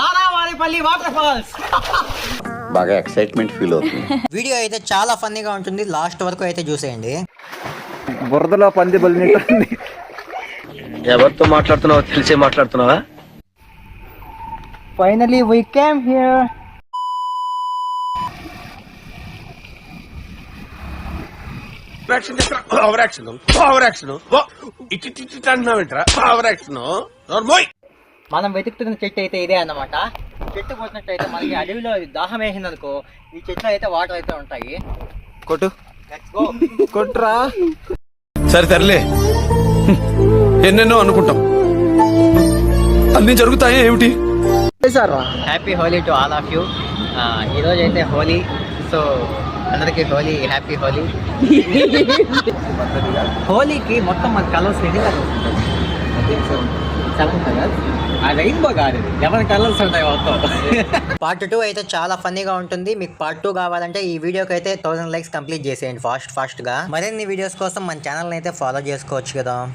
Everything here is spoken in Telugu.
Naravaripalli water falls. బాగా ఎక్సైట్మెంట్ ఫీల్ అవుతుంది. వీడియో అయితే చాలా ఫన్నీగా ఉంటుంది, లాస్ట్ వరకు అయితే చూసేయండి. బురదలో పంది బలినట్టుంది. ఎవరితో మాట్లాడుతున్నావో తెలిసే మాట్లాడుతున్నావా? Finally we came here. మనం వెతుకుతున్న చెట్టు అయితే ఇదే అన్నమాట. చెట్టు పోసినట్టయితే మనకి అడవిలో దాహం వేసింది అనుకో, ఈ చెట్లు అయితే వాటర్ అయితే ఉంటాయి. కొట్టు కొట్రా. సరే తరలే, ఎన్నెన్నో అనుకుంటాం, అన్ని జరుగుతాయి ఏమిటి? Happy Holi to all of you. ఈరోజు అయితే హోలీ, సో అందరికి హోలీ, హ్యాపీ హోలీ. హోలీకి మొత్తం మన కలర్స్ ఎన్ని కలర్స్ ఉంటాయి? 7 కలర్స్. ఆ రెయిన్బో కాదు, 11 కలర్స్ ఉంటాయి మొత్తం. పార్ట్ 2 అయితే చాలా ఫన్నీగా ఉంటుంది. మీకు పార్ట్ 2 కావాలంటే ఈ వీడియోకి అయితే 1000 లైక్స్ కంప్లీట్ చేసేయండి ఫాస్ట్ గా. మరిన్ని వీడియోస్ కోసం మన ఛానల్ అయితే ఫాలో చేసుకోవచ్చు కదా.